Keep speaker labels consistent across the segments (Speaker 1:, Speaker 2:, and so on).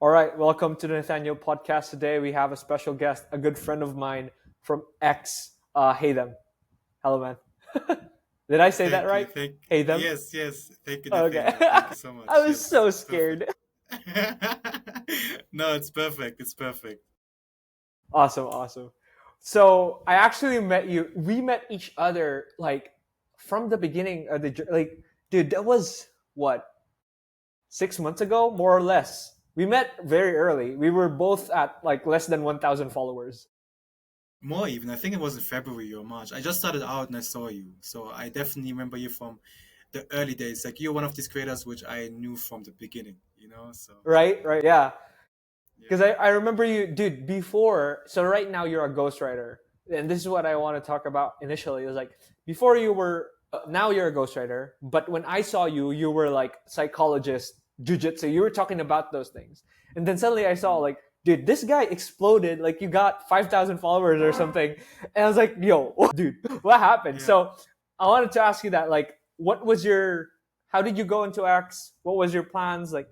Speaker 1: All right, welcome to the Nathaneal Podcast. Today we have a special guest, a good friend of mine from X, Heythem. Hello, man. Did I say that
Speaker 2: Thank you.
Speaker 1: right? Heythem?
Speaker 2: Yes. Thank you,
Speaker 1: Okay.
Speaker 2: Nathaniel. Thank you so
Speaker 1: I
Speaker 2: much.
Speaker 1: was
Speaker 2: Yes,
Speaker 1: so
Speaker 2: it's perfect.
Speaker 1: scared.
Speaker 2: No, it's perfect. It's perfect.
Speaker 1: Awesome. So I actually met you. We met each other like from the beginning of dude, that was what, 6 months ago, more or less. We met very early. We were both at like less than 1,000 followers.
Speaker 2: More even. I think it was in February or March. I just started out and I saw you. So I definitely remember you from the early days. Like you're one of these creators which I knew from the beginning, you know? So
Speaker 1: Right, yeah.
Speaker 2: yeah.
Speaker 1: Because I remember you, dude, before. So right now you're a ghostwriter. And this is what I want to talk about initially. Is like, before you were, now you're a ghostwriter. But when I saw you, you were like psychologist, jujitsu. You were talking about those things. And then suddenly I saw
Speaker 2: Mm.
Speaker 1: like, dude, this guy exploded. Like you got 5,000 followers or something. And I was like, yo, dude, what happened?
Speaker 2: Yeah.
Speaker 1: So I wanted to ask you that, like, how did you go into X? What was your plans? Like,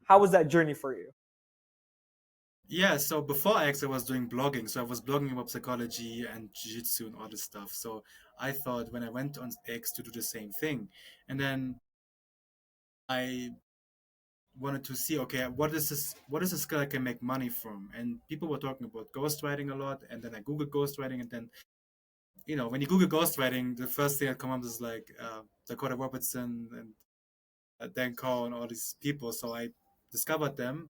Speaker 1: how was that journey for you?
Speaker 2: Yeah, so before X, I was doing blogging. So I was blogging about psychology and jiu-jitsu and all this stuff. So I thought when I went on X to do the same thing. And then I wanted to see, okay, what is a skill I can make money from? And people were talking about ghostwriting a lot. And then I Googled ghostwriting. And then, when you Google ghostwriting, the first thing that comes up is like Dakota Robertson and Dan Cole and all these people. So I discovered them.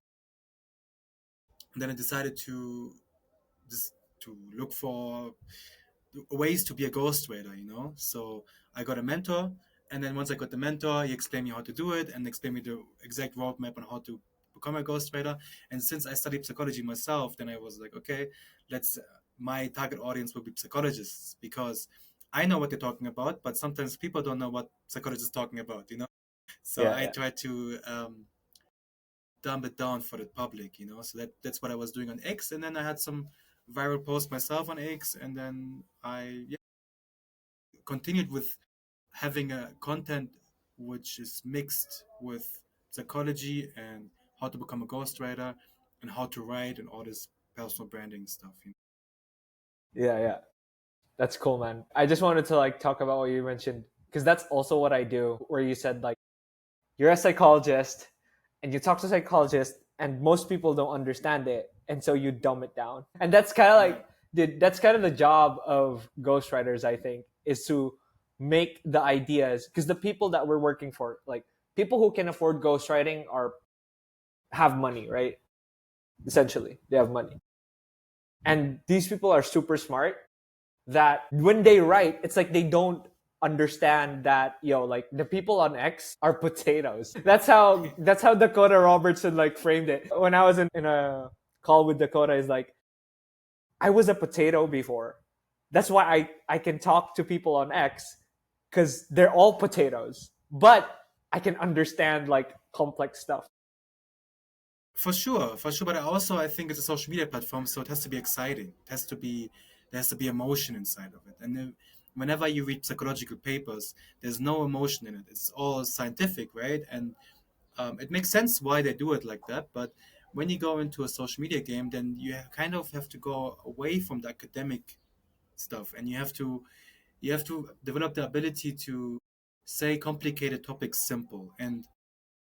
Speaker 2: And then I decided just to look for ways to be a ghostwriter. So I got a mentor, and then once I got the mentor, he explained me how to do it and explained me the exact roadmap on how to become a ghostwriter. And since I studied psychology myself, then I was like, okay, let's. My target audience will be psychologists because I know what they're talking about, but sometimes people don't know what psychologists are talking about. So I
Speaker 1: Yeah.
Speaker 2: try to dumb it down for the public. So that's what I was doing on X, and then I had some viral posts myself on X, and then I continued with having a content which is mixed with psychology and how to become a ghostwriter and how to write and all this personal branding stuff.
Speaker 1: Yeah. That's cool, man. I just wanted to like talk about what you mentioned because that's also what I do. Where you said like you're a psychologist and you talk to psychologists and most people don't understand it, and so you dumb it down. And that's kind of
Speaker 2: Yeah.
Speaker 1: like that's kind of the job of ghostwriters. I think is to make the ideas, because the people that we're working for, like people who can afford ghostwriting, have money, right? Essentially, they have money, and these people are super smart that when they write, it's like they don't understand that, like the people on X are potatoes. That's how Dakota Robertson like framed it. When I was in a call with Dakota, is like, I was a potato before. That's why I can talk to people on X, because they're all potatoes. But I can understand like complex stuff.
Speaker 2: For sure. But I think it's a social media platform, so it has to be exciting. There has to be emotion inside of it. And then whenever you read psychological papers, there's no emotion in it. It's all scientific, right? And it makes sense why they do it like that. But when you go into a social media game, then you kind of have to go away from the academic stuff, and you have to develop the ability to say complicated topics simple. And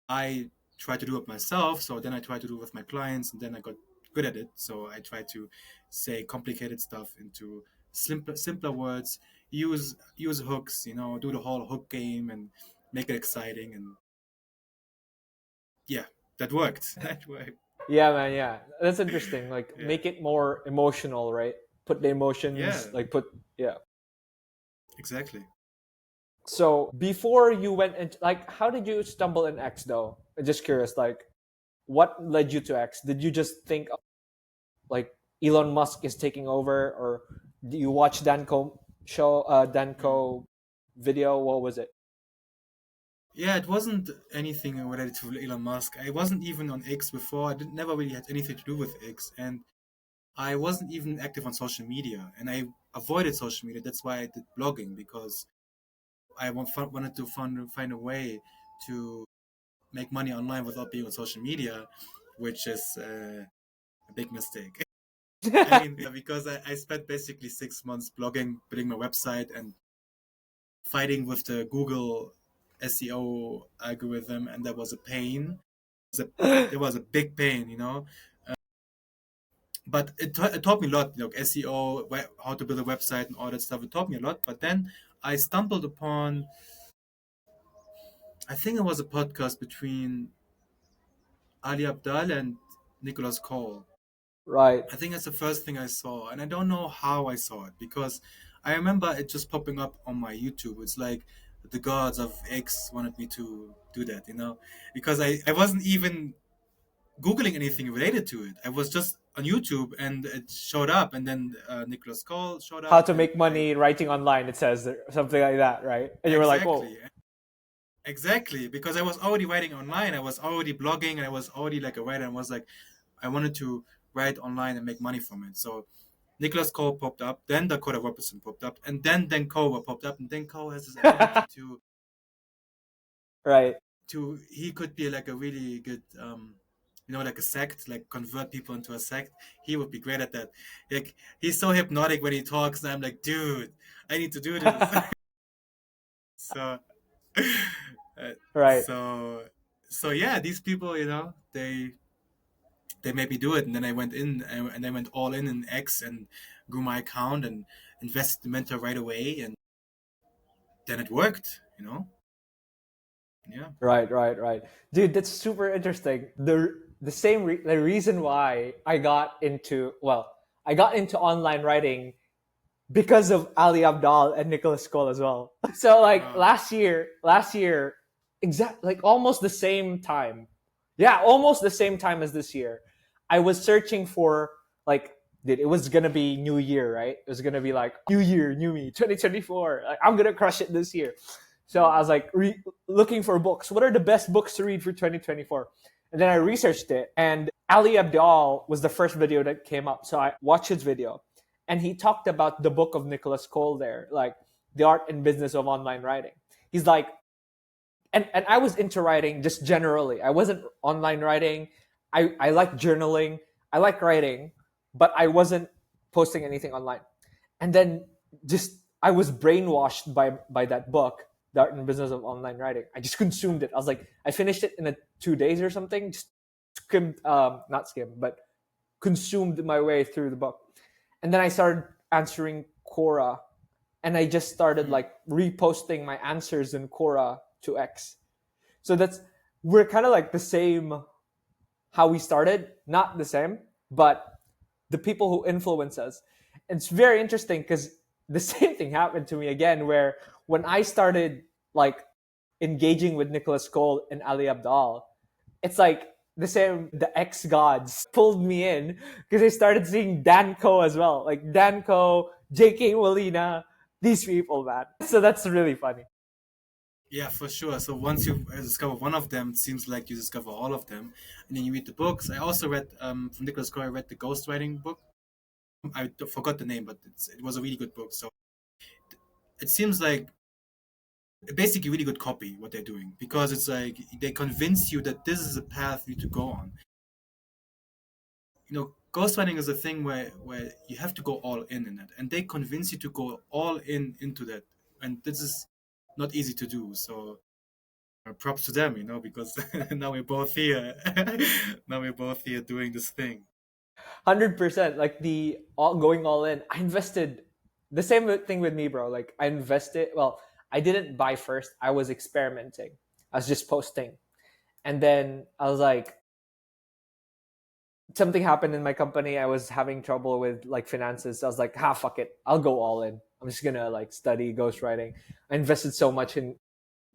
Speaker 2: I try to do it myself, so then I try to do it with my clients, and then I got good at it. So I try to say complicated stuff into simpler words, use hooks, do the whole hook game and make it exciting. And yeah, that worked. That worked.
Speaker 1: Yeah, man. Yeah, that's interesting. Like,
Speaker 2: Yeah.
Speaker 1: make it more emotional, right? Put the
Speaker 2: Yeah,
Speaker 1: emotions, like, yeah.
Speaker 2: exactly.
Speaker 1: So before you went into, like, how did you stumble in X though? I'm just curious, like, what led you to X? Did you just think like Elon Musk is taking over, or do you watch
Speaker 2: Mm.
Speaker 1: Danco video? What was it?
Speaker 2: Yeah, it wasn't anything related to Elon Musk. I wasn't even on X before. Never really had anything to do with X, and I wasn't even active on social media, and I avoided social media. That's why I did blogging, because I wanted to find a way to make money online without being on social media. which is a big mistake. I mean, because I spent basically 6 months blogging, building my website, and fighting with the Google SEO algorithm, and that was a pain. It was a big pain, you know. But it taught me a lot, SEO, how to build a website, and all that stuff. It taught me a lot. But then I stumbled upon, I think it was a podcast between Ali Abdal and Nicholas Cole.
Speaker 1: Right.
Speaker 2: I think that's the first thing I saw, and I don't know how I saw it because I remember it just popping up on my YouTube. It's like the gods of X wanted me to do that, because I wasn't even Googling anything related to it. I was just on YouTube and it showed up, and then Nicholas Cole showed
Speaker 1: How
Speaker 2: up,
Speaker 1: to
Speaker 2: and
Speaker 1: make money writing online, it says there, something like that, right? And you were like, whoa.
Speaker 2: Exactly, because I was already writing online, I was already blogging, and I was already like a writer, and was like, I wanted to write online and make money from it. So Nicholas Cole popped up, then Dakota Robertson popped up, and then Dan Cole popped up, and Dan Cole has this ability
Speaker 1: Right.
Speaker 2: he could be like a really good like a sect, like convert people into a sect. He would be great at that. Like, he's so hypnotic when he talks, and I'm like, dude, I need to do this. So
Speaker 1: Right.
Speaker 2: so yeah, these people, they made me do it, and then I went in, and I went all in X, and grew my account, and invested the mentor right away, and then it worked. Yeah.
Speaker 1: Right. Dude, that's super interesting. The reason why I got into online writing because of Ali Abdal and Nicholas Cole as well. So like last year, exact like almost the same time. Yeah, almost the same time as this year. I was searching for like dude, it was gonna be New Year, right? It was gonna be like New Year, New Me, 2024. Like, I'm gonna crush it this year. So I was like looking for books. What are the best books to read for 2024? And then I researched it, and Ali Abdal was the first video that came up. So I watched his video, and he talked about the book of Nicholas Cole there, like The Art and Business of Online Writing. He's like, and I was into writing just generally. I wasn't online writing. I like journaling. I like writing, but I wasn't posting anything online. And then just I was brainwashed by that book, The Art and Business of Online Writing. I just consumed it. I was like, I finished it in 2 days or something. Just skimmed, not skimmed, but consumed my way through the book. And then I started answering Quora, and I just started like reposting my answers in Quora to X. So we're kind of like the same how we started, not the same, but the people who influence us. It's very interesting because the same thing happened to me again, where when I started like engaging with Nicholas Cole and Ali Abdal, it's like the same, the ex gods pulled me in because I started seeing Danco as well, like Danco, JK Molina, these people, man. So that's really funny.
Speaker 2: Yeah, for sure. So once you discover one of them, it seems like you discover all of them, and then you read the books. I also read from Nicholas Cole. I read the ghostwriting book. I forgot the name, but it was a really good book. So it seems like basically really good copy what they're doing, because it's like they convince you that this is a path you to go on. Ghostwriting is a thing where you have to go all in it, and they convince you to go all in into that, and this is not easy to do. So props to them, because now we're both here. Now we're both here doing this thing.
Speaker 1: 100%. Like going all in. I invested the same thing with me, bro. Like I invested. Well, I didn't buy first. I was experimenting. I was just posting, and then I was like, something happened in my company. I was having trouble with like finances. So I was like, fuck it. I'll go all in. I'm just gonna like study ghostwriting. I invested so much in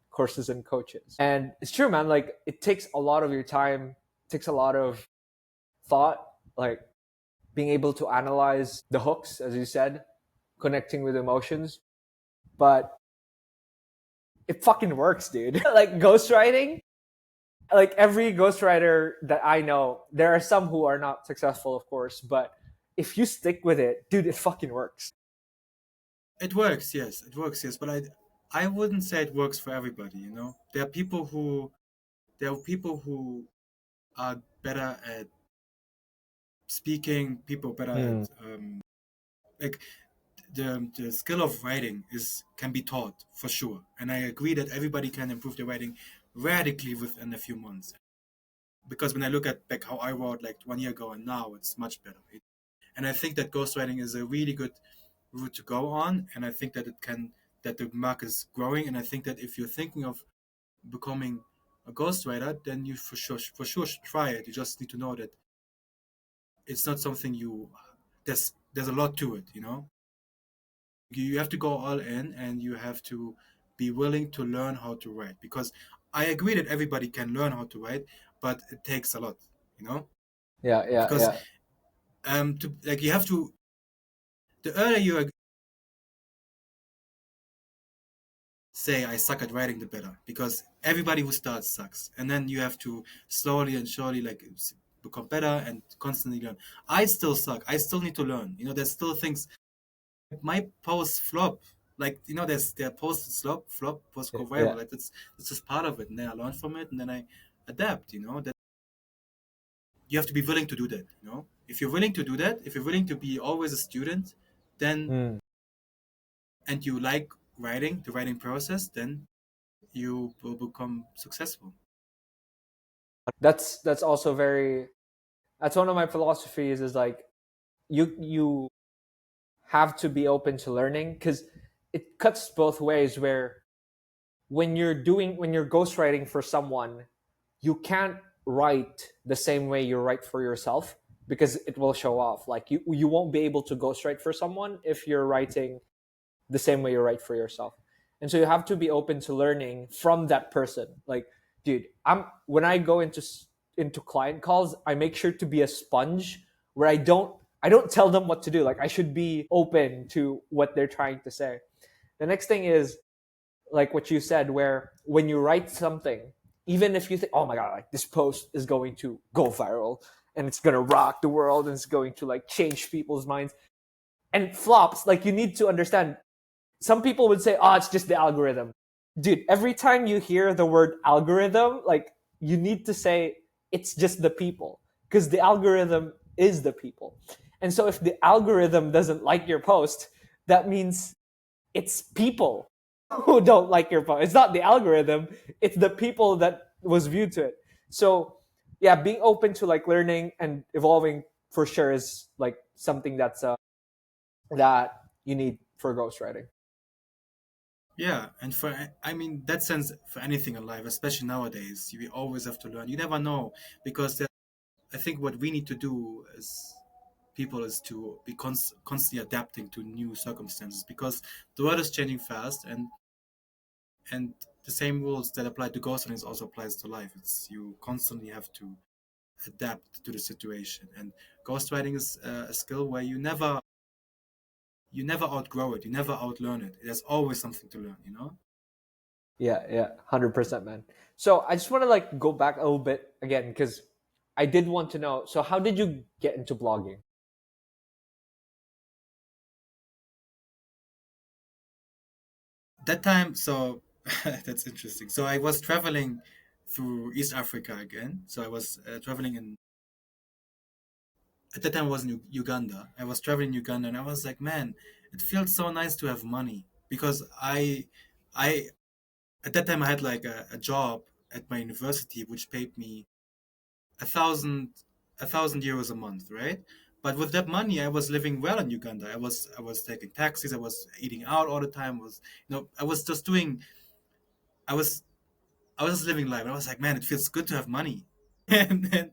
Speaker 1: courses and coaches. And it's true, man. Like it takes a lot of your time, it takes a lot of thought, like being able to analyze the hooks, as you said, connecting with emotions. But it fucking works, dude. Like ghostwriting, like every ghostwriter that I know, there are some who are not successful, of course, but if you stick with it, dude, it fucking works.
Speaker 2: It works, yes. It works, yes. But I wouldn't say it works for everybody. There are people who are better at speaking, people better at
Speaker 1: Mm.
Speaker 2: like the skill of writing is can be taught for sure, and I agree that everybody can improve their writing radically within a few months. Because when I look at back how I wrote like 1 year ago and now, it's much better. And I think that ghostwriting is a really good route to go on, and I think that it can that the market is growing, and I think that if you're thinking of becoming a ghostwriter, then you for sure should try it. You just need to know that it's not something you there's a lot to it, you know. You have to go all in, and you have to be willing to learn how to write, because I agree that everybody can learn how to write, but it takes a lot, you know.
Speaker 1: Yeah, yeah,
Speaker 2: Because
Speaker 1: yeah.
Speaker 2: to like you have to the earlier you say I suck at writing, the better, because everybody who starts sucks, and then you have to slowly and surely like become better and constantly learn. I still suck. I still need to learn. You know, there's still things. My posts flop. Like, you know, their posts flop, posts go
Speaker 1: Yeah.
Speaker 2: viral. Like it's just part of it, and then I learn from it, and then I adapt. You know, that you have to be willing to do that. You know, if you're willing to do that, if you're willing to be always a student, then
Speaker 1: Mm.
Speaker 2: and you like writing, the writing process, then you will become successful.
Speaker 1: That's also very, that's one of my philosophies, is like you have to be open to learning, because it cuts both ways, where when you're ghostwriting for someone, you can't write the same way you write for yourself, because it will show off. Like you won't be able to ghostwrite for someone if you're writing the same way you write for yourself. And so you have to be open to learning from that person. Like, dude, I'm when I go into client calls, I make sure to be a sponge, where I don't tell them what to do. Like, I should be open to what they're trying to say. The next thing is, like what you said, where when you write something, even if you think, oh my god, like this post is going to go viral and it's gonna rock the world and it's going to like change people's minds, and it flops, like you need to understand, some people would say, oh, it's just the algorithm. Dude, every time you hear the word algorithm, like, you need to say it's just the people, because the algorithm is the people. And so if the algorithm doesn't like your post, that means it's people who don't like your post. It's not the algorithm, it's the people that was viewed to it. So yeah, being open to like learning and evolving for sure is like something that you need for ghostwriting.
Speaker 2: Yeah, and for I mean that sense for anything in life, especially nowadays, you always have to learn. You never know, because I think what we need to do as people is to be constantly adapting to new circumstances, because the world is changing fast, and the same rules that apply to ghostwriting also applies to life. It's you constantly have to adapt to the situation, and ghostwriting is a skill where you never outgrow it, you never outlearn it. There's always something to learn, you know.
Speaker 1: Yeah, yeah, 100%, man. So I just want to like go back a little bit again, because I did want to know. So how did you get into blogging?
Speaker 2: That time, so that's interesting. So I was traveling through East Africa again. So I was traveling in at that time I was in Uganda. I was traveling in Uganda, and I was like, man, it feels so nice to have money, because I at that time I had like a job at my university which paid me a thousand euros a month, right? But with that money, I was living well in Uganda. I was taking taxis. I was eating out all the time. I was just doing. I was I was just living life. And I was like, man, it feels good to have money, and then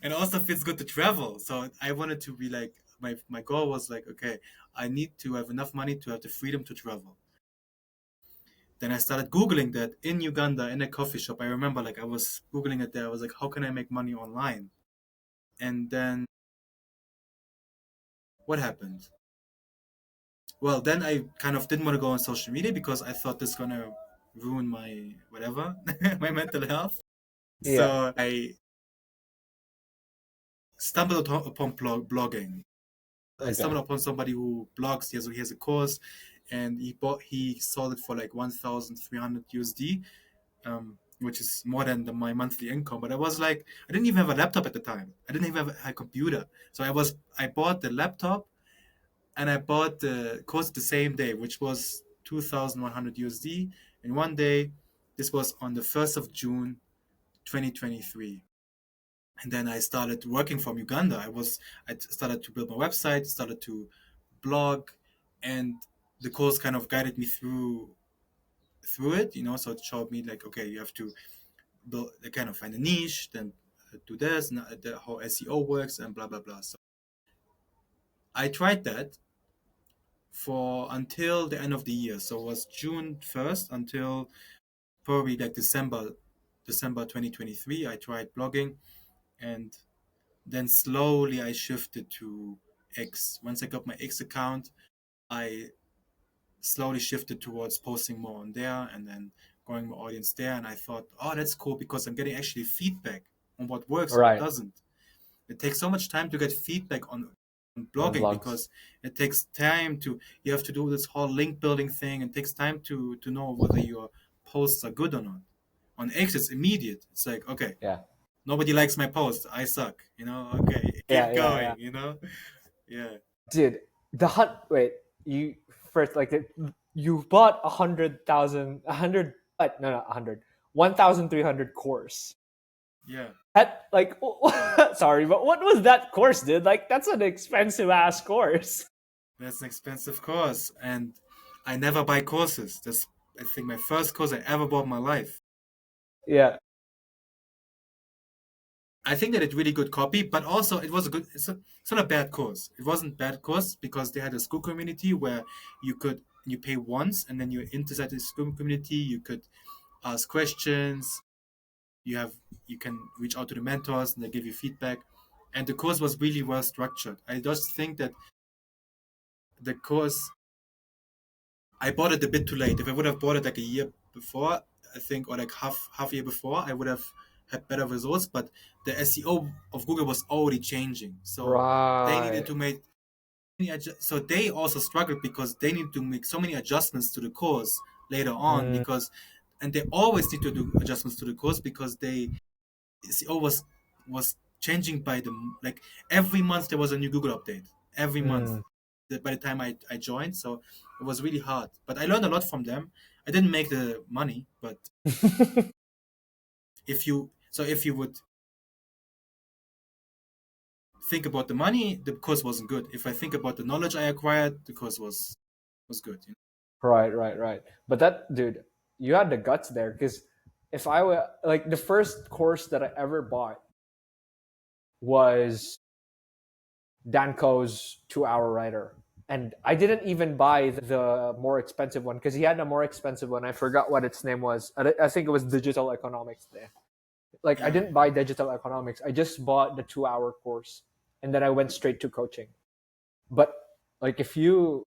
Speaker 2: and also feels good to travel. So I wanted to be like my goal was like, okay, I need to have enough money to have the freedom to travel. Then I started Googling that in Uganda in a coffee shop. I remember like I was Googling it there. I was like, how can I make money online? And then what happened? Well, then I kind of didn't want to go on social media, because I thought this is gonna ruin my whatever, my mental health.
Speaker 1: Yeah.
Speaker 2: So I stumbled upon blogging. I
Speaker 1: Okay.
Speaker 2: stumbled upon somebody who blogs. He has a course, and he sold it for like 1,300 USD. which is more than my monthly income. But I was like, I didn't even have a laptop at the time. I didn't even have a computer. So I bought the laptop and I bought the course the same day, which was 2,100 USD. In one day, this was on the 1st of June, 2023. And then I started working from Uganda. I started to build my website, started to blog, and the course kind of guided me through it, so it showed me like, okay, you have to build, kind of find a niche, then do this, and how SEO works, and blah blah blah. So I tried that for until the end of the year. So it was June 1st until probably like December 2023. I tried blogging, and then slowly I shifted to X. Once I got my X account, I slowly shifted towards posting more on there and then growing my audience there. And I thought, oh, that's cool because I'm getting actually feedback on what works and what
Speaker 1: Right.
Speaker 2: doesn't. It takes so much time to get feedback on
Speaker 1: On
Speaker 2: blogging
Speaker 1: blogs.
Speaker 2: because it takes time you have to do this whole link building thing. It takes time to know whether your posts are good or not. On X, it's immediate. It's like, okay,
Speaker 1: Yeah.
Speaker 2: nobody likes my post. I suck. Okay,
Speaker 1: Yeah,
Speaker 2: keep
Speaker 1: yeah, yeah.
Speaker 2: going. Yeah.
Speaker 1: Dude, wait, you first like you bought 100,000, 100, no, not 100, 1,300 course.
Speaker 2: Yeah.
Speaker 1: That like, sorry, but what was that course, dude? Like, that's an expensive ass course.
Speaker 2: That's an expensive course. And I never buy courses. That's, I think, my first course I ever bought in my life.
Speaker 1: Yeah.
Speaker 2: I think that it's really good copy, but also it was it's not a bad course. It wasn't bad course because they had a school community where you pay once and then you're inside the school community. You could ask questions. You can reach out to the mentors and they give you feedback. And the course was really well structured. I just think that the course I bought it a bit too late. If I would have bought it like a year before, I think, or like half a year before, I would have had better results. But the SEO of Google was already changing, so they needed
Speaker 1: Right.
Speaker 2: to make so they also struggled because they need to make so many adjustments to the course later on
Speaker 1: Mm,
Speaker 2: and they always need to do adjustments to the course because they SEO was changing by the like every month there was a new Google update every month
Speaker 1: mm.
Speaker 2: by the time I joined, so it was really hard. But I learned a lot from them. I didn't make the money, but if you would think about the money, the course wasn't good. If I think about the knowledge I acquired, the course was good.
Speaker 1: Right, right, right. But that, dude, you had the guts there because if I were like the first course that I ever bought was Danko's 2 Hour Writer. And I didn't even buy the more expensive one because he had a more expensive one. I forgot what its name was. I think it was Digital Economics there. Like, I
Speaker 2: Yeah,
Speaker 1: didn't buy Digital Economics. I just bought the 2 hour course and then I went straight to coaching. But like, if you,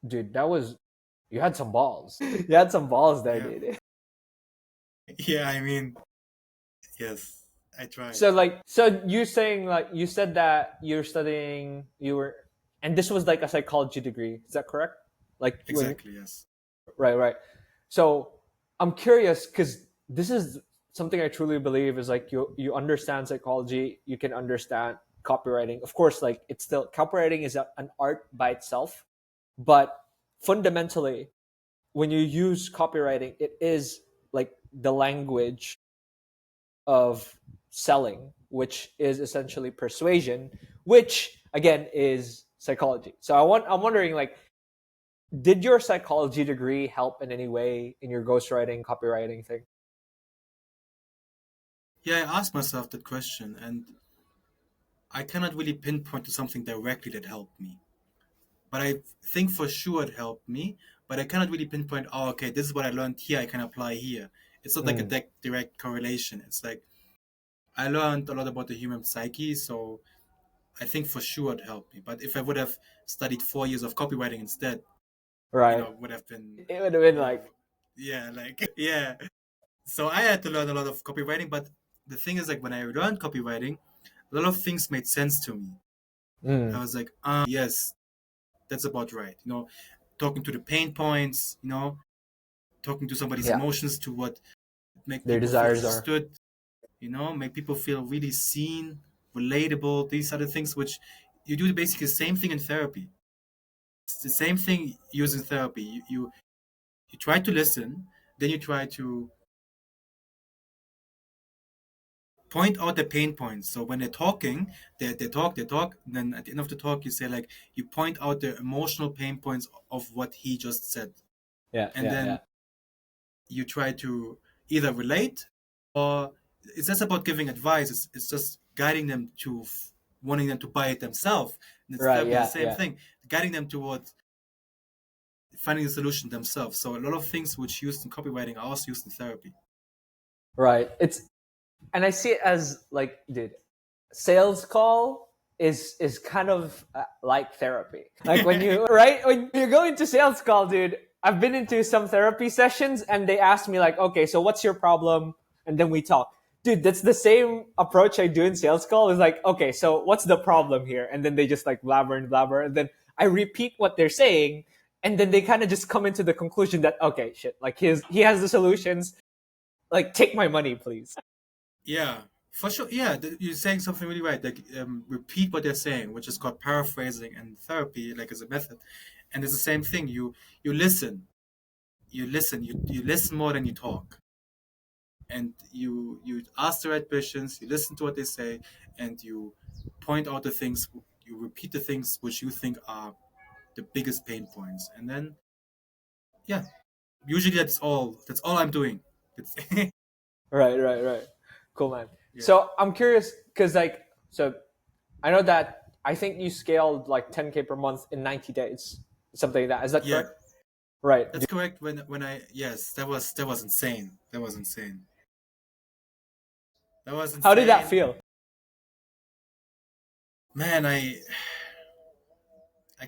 Speaker 1: dude, you had some balls. You had some balls there,
Speaker 2: yeah,
Speaker 1: dude.
Speaker 2: yeah. I mean, yes, I tried.
Speaker 1: So like, so you saying like you said that you're studying, and this was like a psychology degree. Is that correct? Like when
Speaker 2: Exactly, yes.
Speaker 1: right, right. So I'm curious because this is something I truly believe is like you understand psychology, you can understand copywriting. Of course, like it's still copywriting is an art by itself, but fundamentally, when you use copywriting, it is like the language of selling, which is essentially persuasion, which again is psychology. So I'm wondering like, did your psychology degree help in any way in your ghostwriting, copywriting thing?
Speaker 2: Yeah, I asked myself that question, and I cannot really pinpoint to something directly that helped me. But I think for sure it helped me. But I cannot really pinpoint. Oh, okay, this is what I learned here. I can apply here. It's not like a
Speaker 1: Mm,
Speaker 2: direct correlation. It's like I learned a lot about the human psyche, so I think for sure it helped me. But if I would have studied 4 years of copywriting instead,
Speaker 1: right.
Speaker 2: would have been,
Speaker 1: It would have been
Speaker 2: you
Speaker 1: like,
Speaker 2: know, yeah, like yeah. So I had to learn a lot of copywriting. But the thing is, like when I learned copywriting, a lot of things made sense to me. I
Speaker 1: mm,
Speaker 2: was like, yes, that's about right. Talking to the pain points, talking to somebody's
Speaker 1: yeah,
Speaker 2: emotions to what make
Speaker 1: Their
Speaker 2: people feel
Speaker 1: desires are.
Speaker 2: understood, make people feel really seen, relatable. These are the things which you do basically the same thing in therapy. It's the same thing using therapy. You try to listen, then you try to point out the pain points. So when they're talking, they talk. Then at the end of the talk, you say like you point out the emotional pain points of what he just said,
Speaker 1: Yeah,
Speaker 2: and
Speaker 1: yeah, yeah.
Speaker 2: then you try to either relate or it's just about giving advice. It's just guiding them to wanting them to buy it themselves. And it's
Speaker 1: Right,
Speaker 2: therapy the
Speaker 1: yeah,
Speaker 2: same
Speaker 1: yeah.
Speaker 2: thing, guiding them towards finding a solution themselves. So a lot of things which used in copywriting are also used in therapy.
Speaker 1: Right. And I see it as like, dude, sales call is kind of like therapy. Like when you right when you go into sales call, dude. I've been into some therapy sessions and they ask me like, okay, so what's your problem? And then we talk. Dude, that's the same approach I do in sales call. Is like, okay, so what's the problem here? And then they just like blabber and blabber, and then I repeat what they're saying, and then they kind of just come into the conclusion that okay, shit, like he has the solutions. Like, take my money, please.
Speaker 2: Yeah, for sure. Yeah, you're saying something really right. Like repeat what they're saying, which is called paraphrasing and therapy, like as a method. And it's the same thing. You listen, you listen more than you talk, and you ask the right questions, you listen to what they say, and you point out the things, you repeat the things which you think are the biggest pain points, and then yeah, usually that's all I'm doing. It's
Speaker 1: Right, right, right. Cool, man.
Speaker 2: yeah,
Speaker 1: So I'm curious because, like, so I know that I think you scaled like 10K per month in 90 days, something like that. Is that
Speaker 2: yeah,
Speaker 1: correct? Right.
Speaker 2: that's correct. When I yes, that was insane. That was insane. That was
Speaker 1: How did that
Speaker 2: insane.
Speaker 1: feel?
Speaker 2: Man, I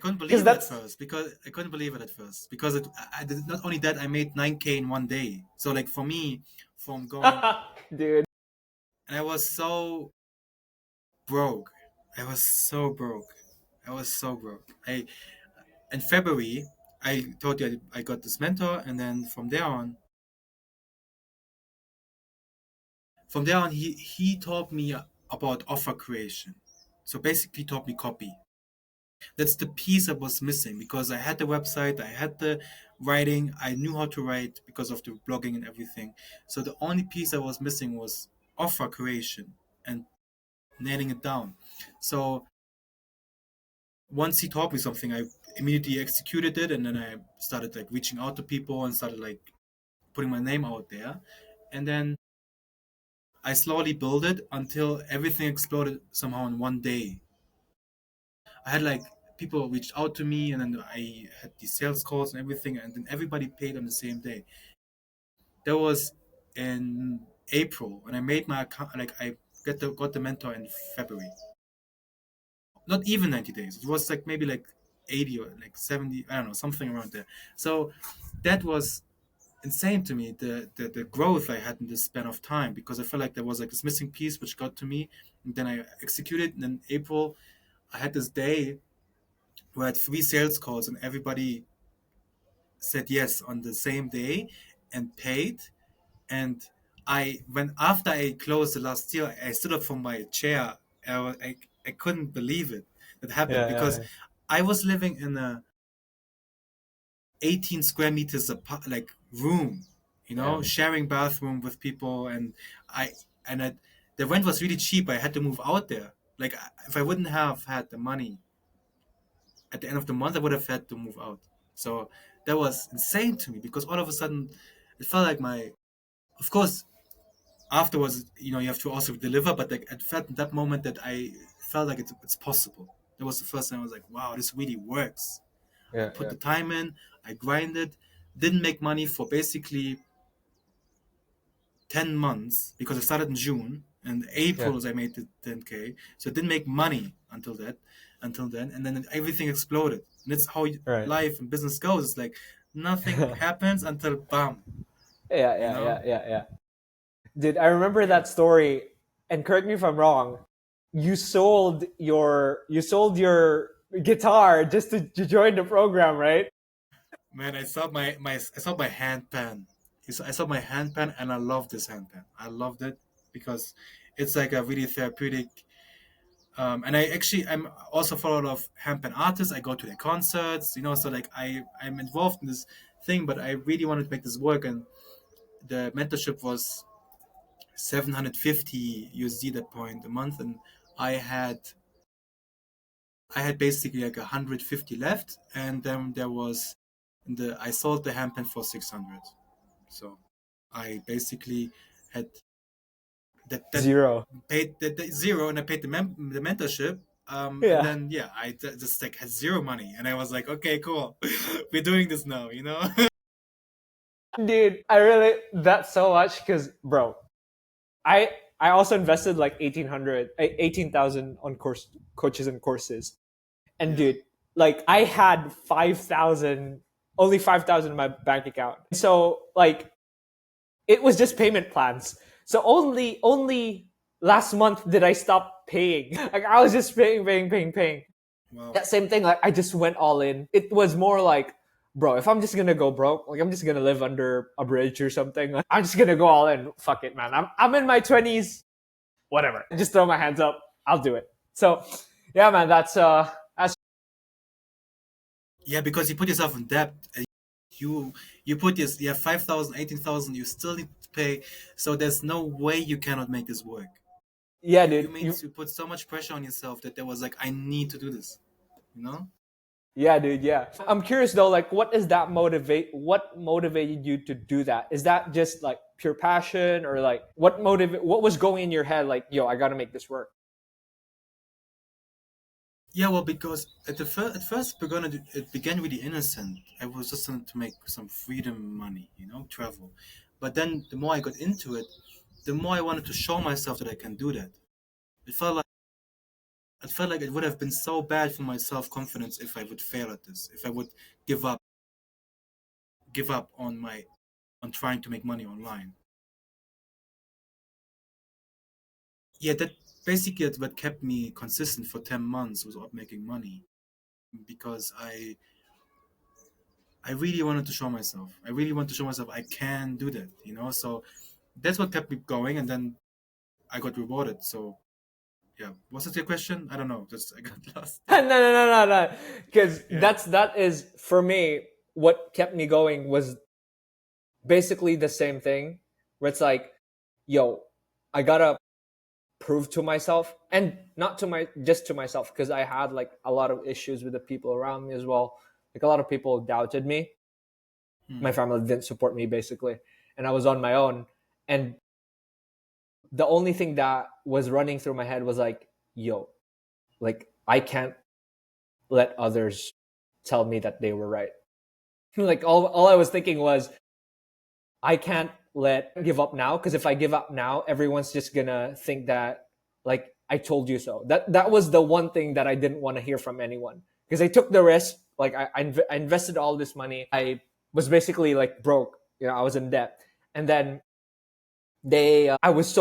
Speaker 2: couldn't
Speaker 1: Because
Speaker 2: believe it at
Speaker 1: that's,
Speaker 2: first because I couldn't believe it at first because I did not only that I made 9K in one day. So like for me, from going
Speaker 1: dude.
Speaker 2: and I was so broke. I was so broke. I was so broke. I In February I told you I got this mentor, and then from there on he taught me about offer creation. So basically taught me copy. That's the piece I was missing because I had the website, I had the writing, I knew how to write because of the blogging and everything. So the only piece I was missing was offer creation and nailing it down. So once he taught me something, I immediately executed it, and then I started like reaching out to people and started like putting my name out there. And then I slowly built it until everything exploded somehow in one day. I had like people reached out to me, and then I had these sales calls and everything, and then everybody paid on the same day. That was in April when I made my account. Like I got the mentor in February. Not even 90 days. It was like maybe like 80 or like 70. I don't know, something around there. So that was insane to me. The growth I had in this span of time because I felt like there was like this missing piece which got to me, and then I executed. And then April, I had this day where I had 3 sales calls and everybody said yes on the same day and paid. And when after I closed the last deal, I stood up from my chair. I couldn't believe it that happened
Speaker 1: Yeah,
Speaker 2: because
Speaker 1: yeah,
Speaker 2: I was living in a 18 square meters like room,
Speaker 1: yeah.
Speaker 2: sharing bathroom with people, I and I, the rent was really cheap. I had to move out there. Like if I wouldn't have had the money at the end of the month, I would have had to move out. So that was insane to me because all of a sudden it felt like of course, afterwards, you have to also deliver, but like, it felt in that moment that I felt like it's possible. That was the first time I was like, wow, this really works. I
Speaker 1: Yeah,
Speaker 2: put
Speaker 1: yeah,
Speaker 2: the time in, I grinded, didn't make money for basically 10 months because I started in June and
Speaker 1: yeah.
Speaker 2: April was I made the 10K. So I didn't make money until then. And then everything exploded. And that's how
Speaker 1: Right.
Speaker 2: life and business goes. It's like nothing happens until bam,
Speaker 1: Yeah,
Speaker 2: you
Speaker 1: yeah, yeah,
Speaker 2: know?
Speaker 1: yeah, yeah. Dude, I remember that story, and correct me if I'm wrong. You sold your guitar just to join the program, right?
Speaker 2: Man, I saw my handpan. I saw my handpan and I loved this handpan. I loved it because it's like a really therapeutic. And I'm also follow a lot of handpan artists. I go to their concerts, so like I'm involved in this thing, but I really wanted to make this work. And the mentorship was 750 USD that point a month, and I had I had basically like 150 left, and then there was I sold the handpan for 600. So I basically had that
Speaker 1: Zero.
Speaker 2: paid the zero, and I paid the mentorship. And
Speaker 1: Yeah.
Speaker 2: then yeah, just like had zero money, and I was like, okay, cool, we're doing this now.
Speaker 1: Dude, I really that so much because bro, I I also invested like 18,000 on coaches and courses. And
Speaker 2: Yeah.
Speaker 1: dude, like I had 5,000, only 5,000 in my bank account. So like it was just payment plans. So only last month did I stop paying. Like I was just paying.
Speaker 2: Wow.
Speaker 1: That same thing, like I just went all in. It was more like, bro, if I'm just gonna go broke, like I'm just gonna live under a bridge or something. Like, I'm just gonna go all in. Fuck it, man. I'm in my 20s. Whatever. Just throw my hands up. I'll do it. So yeah, man, that's
Speaker 2: Yeah, because you put yourself in debt. And you put this, you have 5,000, 18,000. You still need to pay. So there's no way you cannot make this work.
Speaker 1: yeah,
Speaker 2: You
Speaker 1: dude.
Speaker 2: made you put so much pressure on yourself that there was like, I need to do this. You know?
Speaker 1: Yeah, dude. Yeah, I'm curious though. Like, what motivated you to do that? Is that just like pure passion, or like what was going in your head? Like, yo, I gotta make this work.
Speaker 2: Yeah, well, because at first it began really innocent. I was just trying to make some freedom money, travel. But then the more I got into it, the more I wanted to show myself that I can do that. It felt like it would have been so bad for my self confidence if I would fail at this, if I would give up on trying to make money online. Yeah, that basically is what kept me consistent for 10 months without making money, because I really wanted to show myself. I really want to show myself I can do that. So that's what kept me going, and then I got rewarded. So yeah, was it your question? I don't know. Just I got lost.
Speaker 1: No. Because
Speaker 2: Yeah.
Speaker 1: that is for me what kept me going was basically the same thing. Where it's like, yo, I gotta prove to myself, and not to my just to myself, because I had like a lot of issues with the people around me as well. Like a lot of people doubted me. My
Speaker 2: Hmm.
Speaker 1: family didn't support me basically, and I was on my own. And the only thing that was running through my head was like, yo, like I can't let others tell me that they were right. Like all I was thinking was, I can't let give up now, because if I give up now, everyone's just gonna think that like I told you so. That was the one thing that I didn't want to hear from anyone, because I took the risk. Like I invested all this money. I was basically like broke. I was in debt, and then I was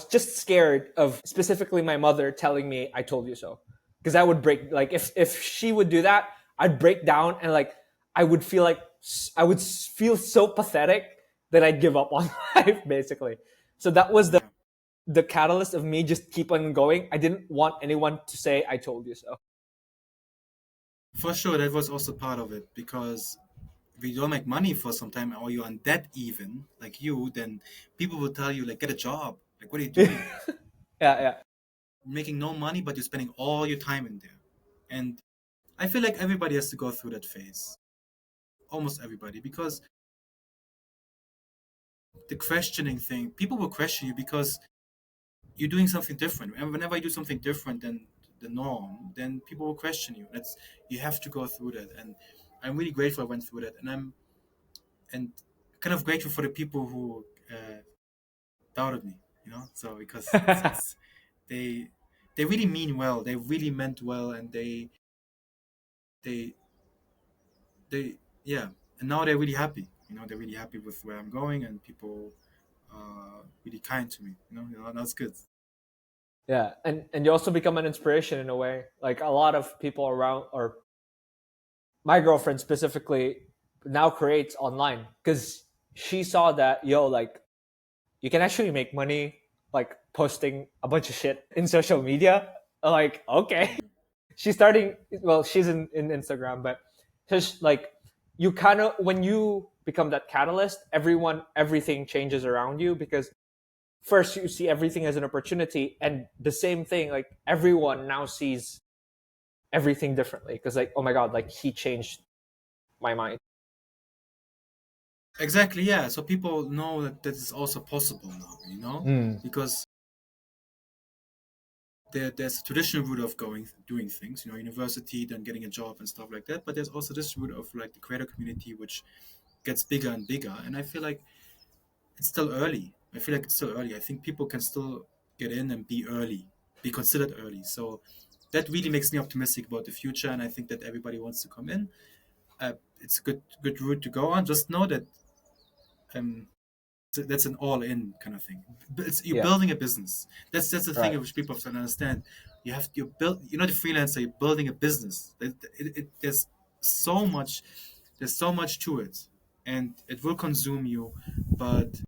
Speaker 1: just scared of specifically my mother telling me I told you so, because I would break. Like if she would do that, I'd break down, and like I would feel so pathetic that I'd give up on life basically. So that was
Speaker 2: Yeah.
Speaker 1: the catalyst of me just keep on going. I didn't want anyone to say I told you so.
Speaker 2: For sure, that was also part of it, because if you don't make money for some time, or you're on debt even, like you, then people will tell you, like, get a job. Like, what are you
Speaker 1: Yeah,
Speaker 2: doing?
Speaker 1: yeah.
Speaker 2: Making no money, but you're spending all your time in there. And I feel like everybody has to go through that phase. Almost everybody, because the questioning thing, people will question you because you're doing something different. And whenever you do something different than the norm, then people will question you. You have to go through that. And I'm really grateful I went through that. And kind of grateful for the people who doubted me, So because it's they they really mean well. They really meant well, and they they yeah. And now they're really happy. They're really happy with where I'm going, and people really kind to me. That's good.
Speaker 1: Yeah, and you also become an inspiration in a way. Like a lot of people around, or my girlfriend specifically, now creates online, because she saw that, like, you can actually make money like posting a bunch of shit in social media. Like, okay. She's starting, well, she's in Instagram, but just like, you kind of, when you become that catalyst, everything changes around you, because first you see everything as an opportunity, and the same thing, like, everyone now sees everything differently, because, like, oh my god, like, he changed my mind.
Speaker 2: Exactly, yeah. So people know that that is also possible now,
Speaker 1: Mm.
Speaker 2: because there's a traditional route of doing things, university, then getting a job and stuff like that. But there's also this route of like the creator community, which gets bigger and bigger. And I feel like it's still early. I feel like it's still early. I think people can still get in and be early, be considered early. So that really makes me optimistic about the future, and I think that everybody wants to come in. It's a good route to go on. Just know that um, that's an all-in kind of thing. You're
Speaker 1: Yeah.
Speaker 2: building a business. That's the thing
Speaker 1: Right.
Speaker 2: which people have to understand. You're not a freelancer. You're building a business. So much. There's so much to it, and it will consume you. But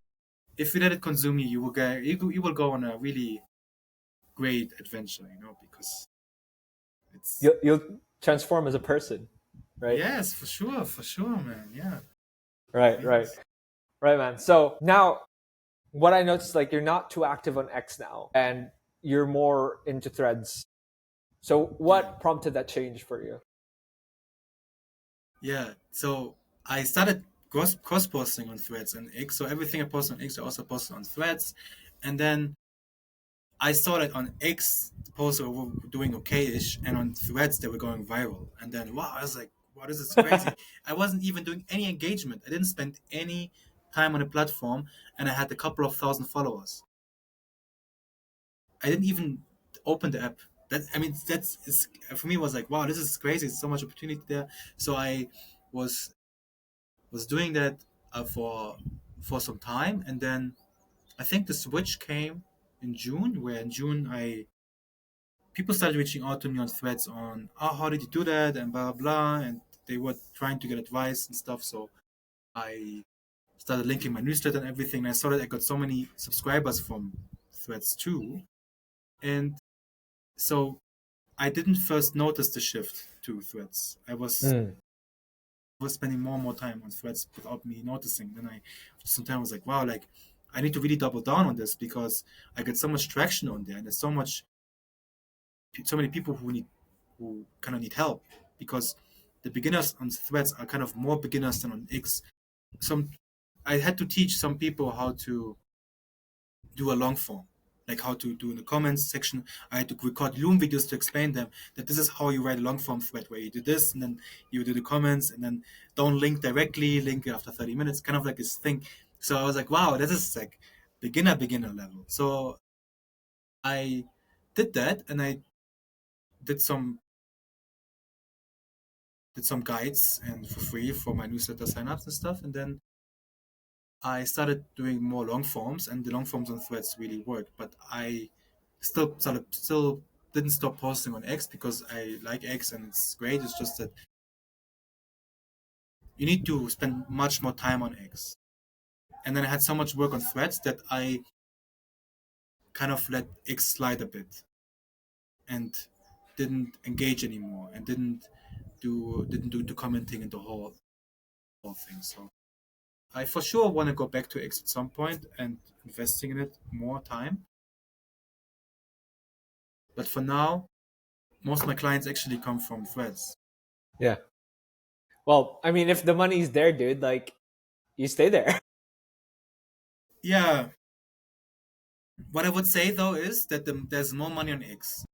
Speaker 2: if you let it consume you, you will go on a really great adventure. Because it's
Speaker 1: You'll transform as a person, right?
Speaker 2: yes, for sure, man. Yeah,
Speaker 1: Right, right,
Speaker 2: yes,
Speaker 1: right, man. So now, what I noticed, like, you're not too active on X now, and you're more into Threads. So
Speaker 2: yeah.
Speaker 1: what prompted that change for you?
Speaker 2: Yeah, so I started cross posting on Threads and X. So everything I post on X, I also post on Threads. And then I saw that on X, the posts were doing okay-ish, and on Threads they were going viral. And then wow, I was like, wow, this is crazy. I wasn't even doing any engagement. I didn't spend any time on the platform, and I had a couple of thousand followers. I didn't even open the app. For me it was like, wow, this is crazy. There's so much opportunity there. So I was was doing that for some time, and then I think the switch came in June, where in June I people started reaching out to me on Threads on, oh, how did you do that, and blah blah, and they were trying to get advice and stuff. So I started linking my newsletter and everything. And I saw that I got so many subscribers from Threads too, and so I didn't first notice the shift to Threads. I
Speaker 1: Mm.
Speaker 2: was spending more and more time on Threads without me noticing. Then I sometimes was like, wow, like I need to really double down on this because I get so much traction on there, and there's so many people who kind of need help because the beginners on Threads are kind of more beginners than on X. Some I had to teach some people how to do a long form, like how to do in the comments section. I had to record Loom videos to explain them that this is how you write a long form thread, where you do this and then you do the comments and then don't link directly, link after 30 minutes, kind of like this thing. So I was like, wow, this is like beginner level. So I did that, and I did some guides and for free for my newsletter signups and stuff, and then I started doing more long forms, and the long forms on Threads really worked. But I still didn't stop posting on X because I like X and it's great. It's just that you need to spend much more time on X. And then I had so much work on Threads that I kind of let X slide a bit and didn't engage anymore and didn't do the commenting and the whole thing. So I for sure want to go back to X at some point and investing in it more time. But for now, most of my clients actually come from Threads.
Speaker 1: Yeah. Well, I mean, if the money's there, dude, like, you stay there.
Speaker 2: Yeah, what I would say though is that there's more money on X.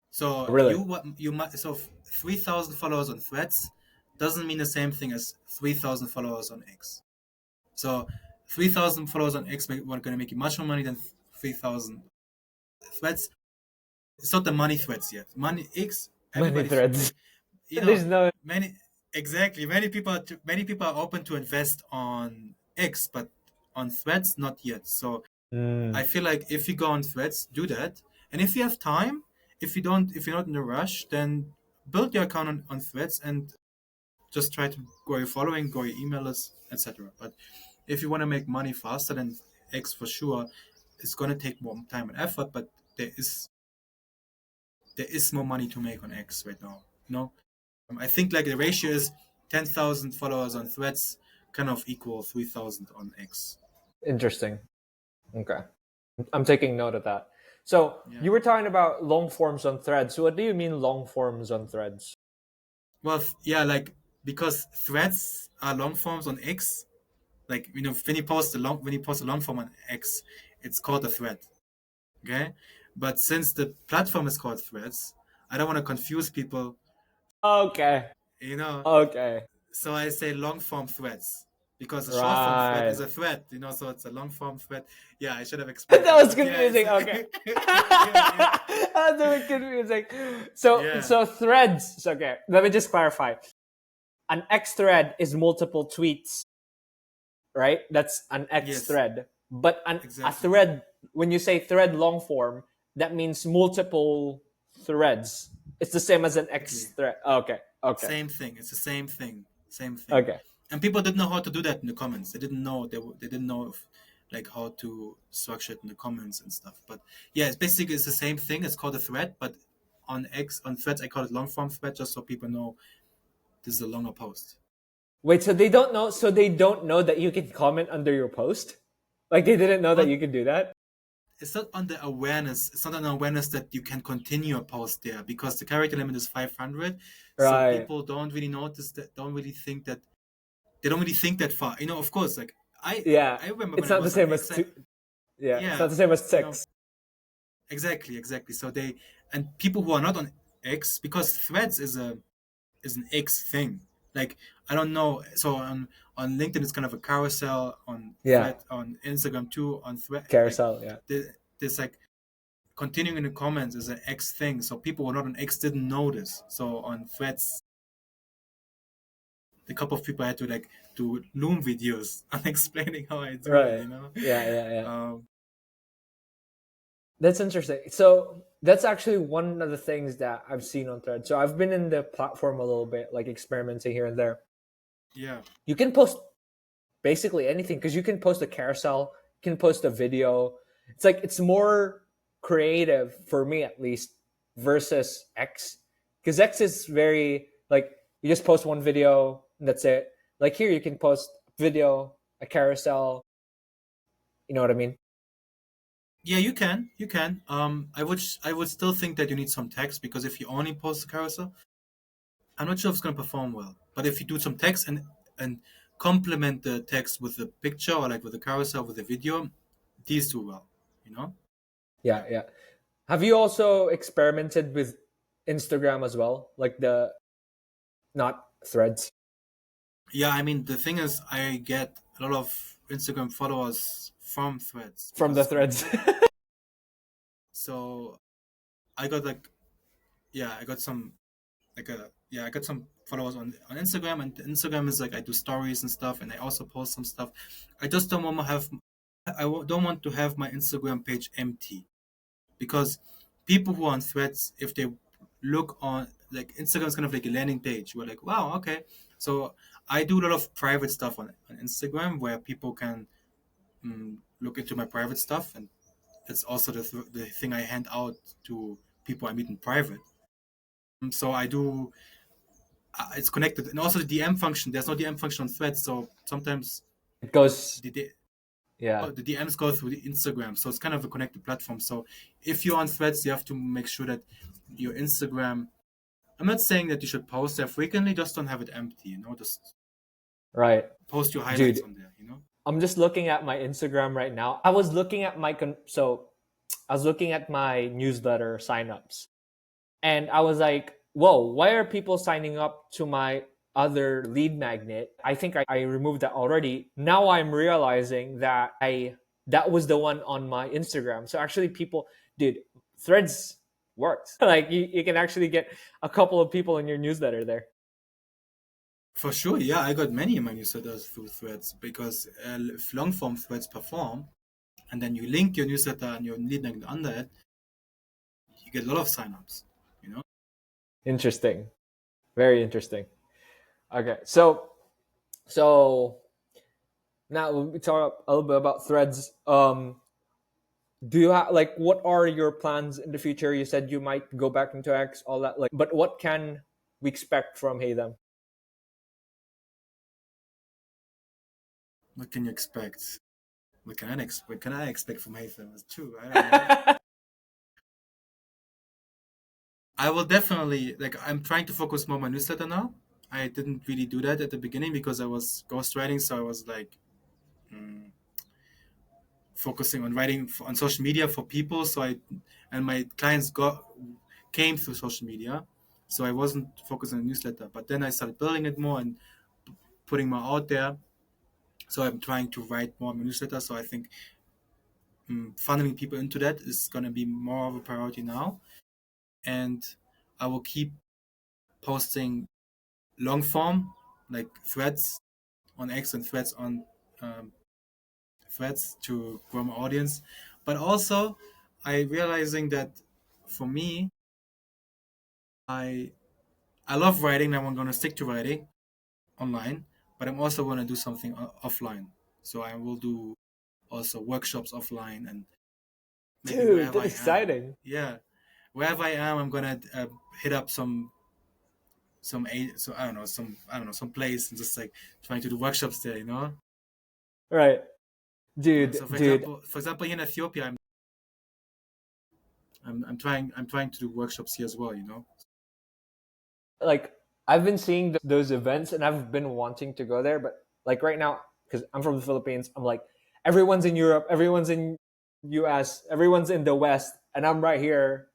Speaker 2: So
Speaker 1: Really?
Speaker 2: you might 3,000 followers on Threads doesn't mean the same thing as 3,000 followers on X. So 3,000 followers on X are going to make you much more money than 3,000 Threads. It's not the money Threads yet. Money X,
Speaker 1: Money
Speaker 2: everybody,
Speaker 1: Threads.
Speaker 2: you know,
Speaker 1: There's no.
Speaker 2: many exactly many people are open to invest on X, but on Threads not yet. So I
Speaker 1: Mm.
Speaker 2: feel like if you go on Threads, do that. And if you have time, if you're not in a rush, then build your account on Threads and just try to grow your following, grow your email list, etc. But If you want to make money faster, then X for sure. It's going to take more time and effort, but there is more money to make on X right now. I think like the ratio is 10,000 followers on Threads kind of equal 3,000 on X.
Speaker 1: Interesting. Okay. I'm taking note of that. So
Speaker 2: Yeah.
Speaker 1: you were talking about long forms on Threads. So what do you mean long forms on Threads?
Speaker 2: Well, yeah, like because Threads are long forms on X. Like when you post a long form on X, it's called a thread. Okay, but since the platform is called Threads, I don't want to confuse people.
Speaker 1: Okay.
Speaker 2: You know,
Speaker 1: Okay.
Speaker 2: so I say long form threads because a short form thread
Speaker 1: Right.
Speaker 2: is a thread. So it's a long form thread. Yeah, I should have explained
Speaker 1: That
Speaker 2: that,
Speaker 1: was
Speaker 2: but yeah, it's
Speaker 1: confusing. Okay.
Speaker 2: yeah,
Speaker 1: That's a bit confusing. So
Speaker 2: yeah,
Speaker 1: so threads. Okay. Let me just clarify. An X thread is multiple tweets, right? That's an X
Speaker 2: yes,
Speaker 1: thread. But a
Speaker 2: exactly,
Speaker 1: thread, when you say thread long form, that means multiple threads. It's the same as an X
Speaker 2: exactly.
Speaker 1: thread. Okay. Okay.
Speaker 2: Same thing. It's the same thing. Same thing.
Speaker 1: Okay.
Speaker 2: And people didn't know how to do that in the comments. They didn't know they didn't know if, like how to structure it in the comments and stuff. But yeah, it's the same thing. It's called a thread, but on Threads I call it long form thread just so people know this is a longer post.
Speaker 1: Wait, so they don't know that you can comment under your post? Like they didn't know that
Speaker 2: Well,
Speaker 1: you could do that?
Speaker 2: it's not on the awareness. It's not an awareness that you can continue a post there because the character limit is 500. So
Speaker 1: Right.
Speaker 2: people don't really notice that. Don't really think that. They don't really think that far. Of course, like I
Speaker 1: Yeah.
Speaker 2: I remember
Speaker 1: It's
Speaker 2: when I
Speaker 1: not the
Speaker 2: was on
Speaker 1: same as
Speaker 2: X.
Speaker 1: two. Yeah, it's not
Speaker 2: Yeah,
Speaker 1: the same as
Speaker 2: you know,
Speaker 1: six.
Speaker 2: exactly. So and people who are not on X because Threads is an X thing. Like I don't know. So on LinkedIn it's kind of a carousel. On
Speaker 1: Yeah.
Speaker 2: on Instagram too. On Thread like
Speaker 1: Carousel, yeah.
Speaker 2: there's like continuing in the comments is an X thing. So people who are not on X didn't notice. So on Threads, a couple of people had to like do Loom videos on explaining how I do it.
Speaker 1: Right. Yeah.
Speaker 2: Um,
Speaker 1: That's interesting. So that's actually one of the things that I've seen on Thread. So I've been in the platform a little bit, like experimenting here and there.
Speaker 2: yeah.
Speaker 1: You can post basically anything because you can post a carousel, you can post a video. It's like it's more creative for me at least versus X. Because X is very like you just post one video and that's it. Like here you can post video, a carousel, you know what I mean?
Speaker 2: Yeah, you can. You can. I would still think that you need some text because if you only post a carousel, I'm not sure if it's gonna perform well. But if you do some text and complement the text with a picture or like with a carousel with a video, these do well. You know?
Speaker 1: Yeah. Have you also experimented with Instagram as well? Like the not threads
Speaker 2: Yeah, I mean the thing is, I get a lot of Instagram followers from Threads
Speaker 1: from
Speaker 2: because
Speaker 1: the
Speaker 2: it's called
Speaker 1: threads.
Speaker 2: thread. So I got like yeah, I got some I got some followers on Instagram, and Instagram is like I do stories and stuff, and I also post some stuff. I just don't want to have don't want to have my Instagram page empty because people who are on Threads, if they look on like Instagram is kind of like a landing page. We're like, wow, okay. So I do a lot of private stuff on Instagram where people can look into my private stuff, and it's also the thing I hand out to people I meet in private. So I do it's connected, and also the DM function. There's no DM function on Threads, so sometimes
Speaker 1: It goes,
Speaker 2: the D-
Speaker 1: yeah,
Speaker 2: oh, the DMs go through the Instagram, so it's kind of a connected platform. So if you're on Threads, you have to make sure that your Instagram. I'm not saying that you should post there frequently, just don't have it empty. Just
Speaker 1: right.
Speaker 2: post your highlights
Speaker 1: Dude,
Speaker 2: on there.
Speaker 1: I'm just looking at my Instagram right now. I was looking at I was looking at my newsletter signups and I was like, whoa, why are people signing up to my other lead magnet? I think I removed that already. Now I'm realizing that that was the one on my Instagram. So actually people, dude, threads works. Like you can actually get a couple of people in your newsletter there.
Speaker 2: For sure, yeah, I got many in my newsletters through Threads because if long form threads perform, and then you link your newsletter and your lead magnet under it, you get a lot of signups. You know.
Speaker 1: Interesting. Very interesting. Okay. So Now we talk a little bit about Threads. Do you have like what are your plans in the future? You said you might go back into X, all that. Like, but what can we expect from Heythem?
Speaker 2: What can you expect? What can I expect from Heythem? It's true. I don't know. I will definitely like. I'm trying to focus more on my newsletter now. I didn't really do that at the beginning because I was ghostwriting, so I was like mm, focusing on writing on social media for people. And my clients came through social media, so I wasn't focusing on newsletter. But then I started building it more and putting more out there. So I'm trying to write more on my newsletter. So I think funneling people into that is going to be more of a priority now. And I will keep posting long form, like threads on X and threads on um, threads to grow my audience. But also, I realizing that for me, I I love writing and I'm going to stick to writing online, but I'm also going to do something offline. So I will do also workshops offline and maybe
Speaker 1: Dude,
Speaker 2: wherever
Speaker 1: that's
Speaker 2: I am.
Speaker 1: exciting.
Speaker 2: Yeah, wherever I am, I'm gonna hit up so I don't know some place and just like trying to do workshops there.
Speaker 1: Right.
Speaker 2: Yeah.
Speaker 1: Dude,
Speaker 2: So
Speaker 1: dude.
Speaker 2: for example, here in Ethiopia, I'm trying to do workshops here as well.
Speaker 1: Like I've been seeing those events and I've been wanting to go there, but like right now, because I'm from the Philippines, I'm like everyone's in Europe, everyone's in US, everyone's in the West, and I'm right here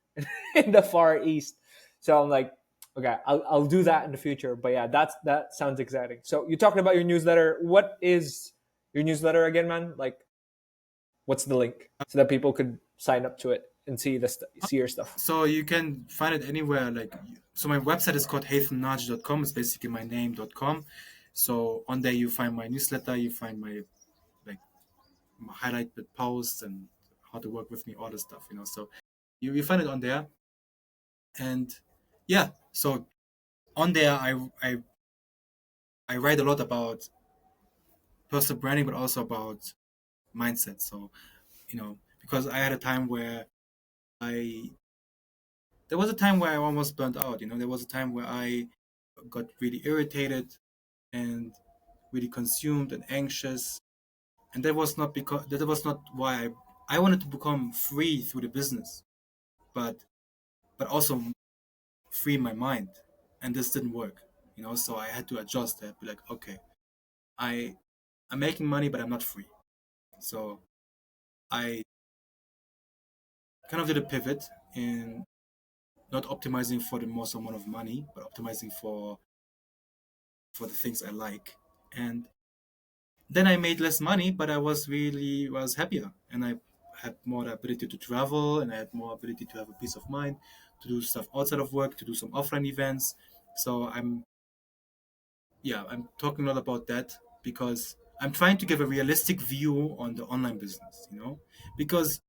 Speaker 1: in the far East. So I'm like, okay, I'll do that in the future. But yeah, that sounds exciting. So you talking about your newsletter. What is your newsletter again, man? Like what's the link so that people could sign up to it and see your stuff?
Speaker 2: So you can find it anywhere. So my website is called heythemnaji.com. It's basically my name.com. So on there you find my newsletter, you find like my highlighted posts and how to work with me, all the stuff. So you find it on there. And yeah, so on there I write a lot about personal branding, but also about mindset. So, because I had a time where I there was a time where I almost burnt out. There was a time where I got really irritated and really consumed and anxious. And that was not why I wanted to become free through the business, but also free my mind. And this didn't work. So I had to adjust that, be like, okay, I I'm making money, but I'm not free. So I kind of did a pivot in not optimizing for the most amount of money, but optimizing for the things I like. And then I made less money, but I was happier, and I had more ability to travel, and I had more ability to have a peace of mind, to do stuff outside of work, to do some offline events. So I'm talking a lot about that because I'm trying to give a realistic view on the online business, because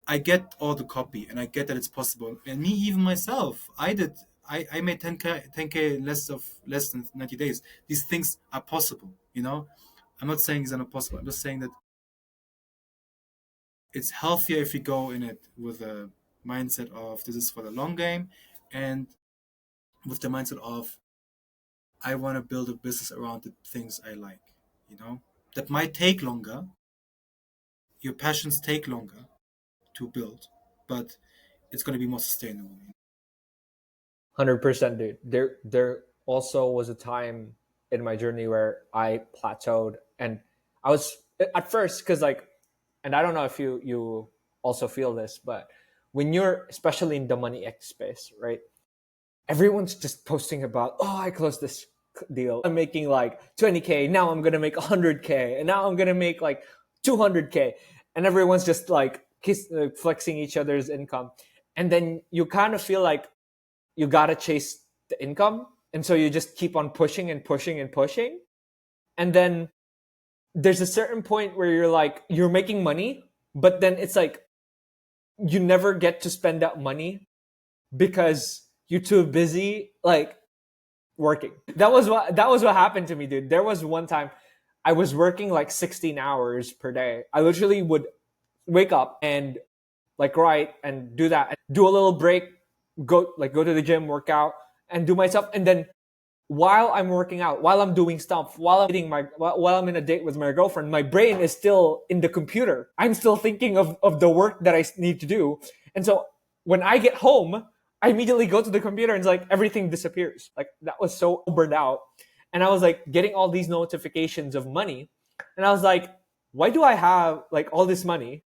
Speaker 2: I get all the copy and I get that it's possible. And me, even myself, I made 10K in less than 90 days. These things are possible. I'm not saying it's not possible. I'm just saying that it's healthier if you go in it with a mindset of this is for the long game and with the mindset of I want to build a business around the things I like. That might take longer. Your passions take longer to build, but it's going to be more sustainable.
Speaker 1: 100%, dude. There also was a time in my journey where I plateaued, and I was at first because like, and I don't know if you also feel this, but when you're especially in the money X space, right? Everyone's just posting about, oh, I closed this deal. I'm making like 20K. Now I'm gonna make 100K, and now I'm gonna make like 200K, and everyone's just like flexing each other's income, and then you kind of feel like you gotta chase the income, and so you just keep on pushing and pushing and pushing, and then there's a certain point where you're making money, but then it's like you never get to spend that money because you're too busy like working. That was what happened to me, dude. There was one time I was working like 16 hours per day. I literally would wake up and like write and do that, and do a little break, go to the gym, work out, and do my stuff. And then while I'm working out, while I'm doing stuff, while I'm in a date with my girlfriend, my brain is still in the computer. I'm still thinking of the work that I need to do. And so when I get home, I immediately go to the computer and it's like everything disappears. Like that was so burned out. And I was like getting all these notifications of money. And I was like, why do I have like all this money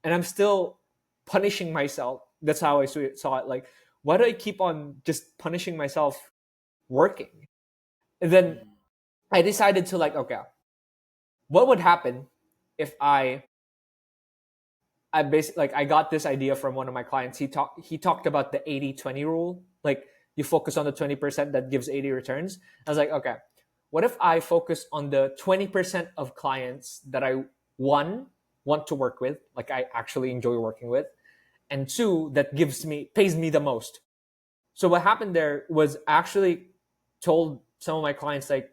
Speaker 1: and I'm still punishing myself? That's how I saw it. Like, why do I keep on just punishing myself working? And then I decided to like, okay, what would happen if I basically like I got this idea from one of my clients. He talked about the 80-20 rule. Like you focus on the 20% that gives 80 returns. I was like, okay, what if I focus on the 20% of clients that I want to work with, like I actually enjoy working with, and two, that pays me the most. So what happened there was actually told some of my clients like,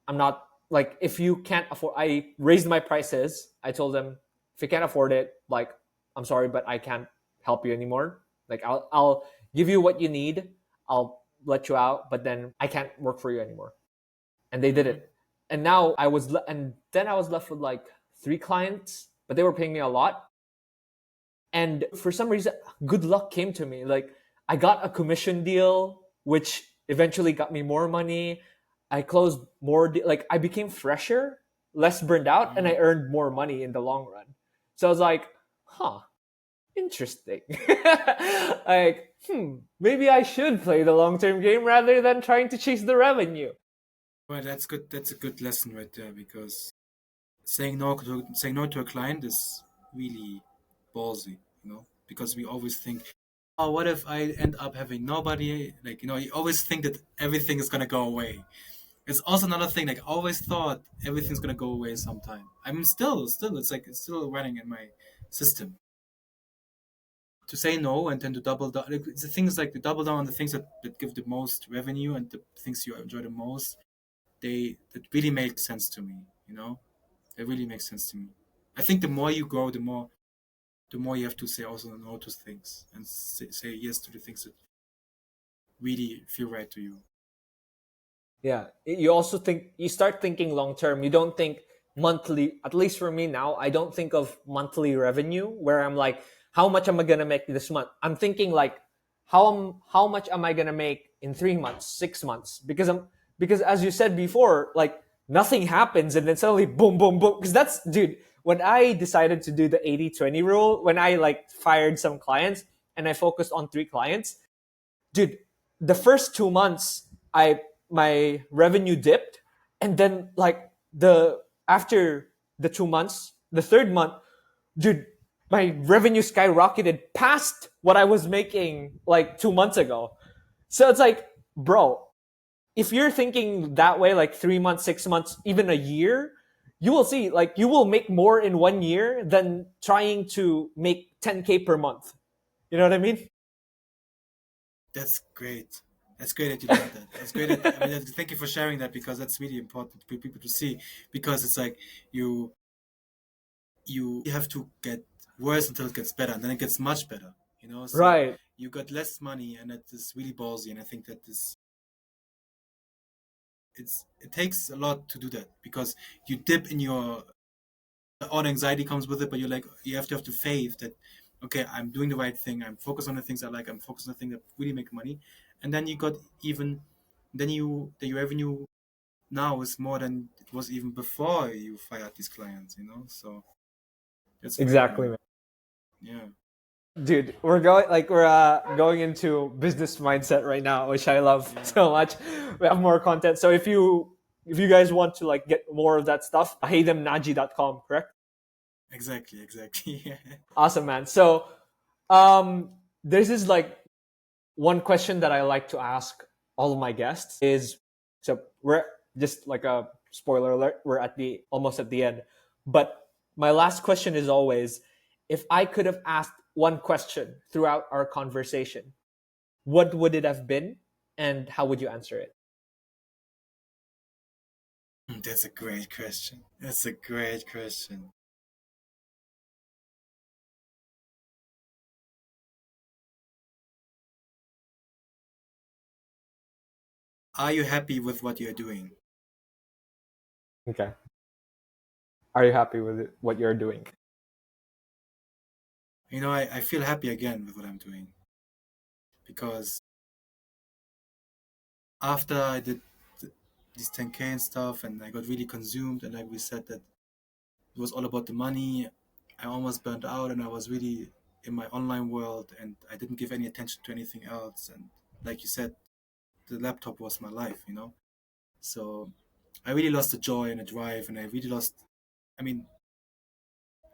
Speaker 1: I'm not like, if you can't afford, I raised my prices. I told them, if you can't afford it, like, I'm sorry, but I can't help you anymore. Like, I'll give you what you need. I'll let you out, but then I can't work for you anymore. And they did it. And now then I was left with like 3 clients, but they were paying me a lot. And for some reason, good luck came to me. Like, I got a commission deal, which eventually got me more money. I closed more, like I became fresher, less burned out, and I earned more money in the long run. So I was like, huh, interesting. Like, maybe I should play the long-term game rather than trying to chase the revenue.
Speaker 2: Well, that's good. That's a good lesson right there, because saying no to a client is really ballsy, because we always think, oh, what if I end up having nobody? Like, you always think that everything is gonna go away. It's also another thing. Like, I always thought everything's gonna go away sometime. I mean, still, it's like it's still running in my system. To say no and then to double down, like, the things like to double down on the things that give the most revenue and the things you enjoy the most. That really make sense to me. It really makes sense to me. I think the more you grow, the more you have to say also no to things and say yes to the things that really feel right to you.
Speaker 1: Yeah. You start thinking long term. You don't think monthly, at least for me now, I don't think of monthly revenue where I'm like, how much am I going to make this month? I'm thinking like, how much am I going to make in 3 months, 6 months? Because as you said before, like nothing happens and then suddenly boom, boom, boom. Because dude, when I decided to do the 80-20 rule, when I like fired some clients and I focused on 3 clients, dude, the first 2 months, my revenue dipped, and then like after the 2 months, the third month, dude, my revenue skyrocketed past what I was making like 2 months ago. So it's like, bro, if you're thinking that way, like 3 months, 6 months, even a year, you will see like you will make more in 1 year than trying to make 10K per month. You know what I mean?
Speaker 2: That's great. That's great that you learned that. That's great. Thank you for sharing that, because that's really important for people to see. Because it's like you have to get worse until it gets better, and then it gets much better. So
Speaker 1: Right.
Speaker 2: you got less money, and that is really ballsy. And I think that it takes a lot to do that, because you dip in your own anxiety comes with it, but you have to have the faith that, okay, I'm doing the right thing. I'm focused on the things I like. I'm focused on the things that really make money, and then your revenue now is more than it was even before you fired these clients. So that's
Speaker 1: Exactly,
Speaker 2: incredible.
Speaker 1: man.
Speaker 2: Yeah.
Speaker 1: Dude, we're going into business mindset right now, which I love
Speaker 2: Yeah.
Speaker 1: so much. We have more content. So if you guys want to like get more of that stuff, heythemnaji.com, correct?
Speaker 2: Exactly.
Speaker 1: Awesome, man. So um this is like one question that I like to ask all of my guests is, so we're just like a spoiler alert, we're almost at the end. But my last question is always, if I could have asked one question throughout our conversation, what would it have been and how would you answer it?
Speaker 2: That's a great question. That's a great question. Are you happy with what you're doing?
Speaker 1: Okay. Are you happy with it, what you're doing?
Speaker 2: I feel happy again with what I'm doing because after I did these 10K and stuff, and I got really consumed, and like we said, that it was all about the money. I almost burned out, and I was really in my online world, and I didn't give any attention to anything else. And like you said, the laptop was my life. So I really lost the joy and the drive, and I really lost. I mean,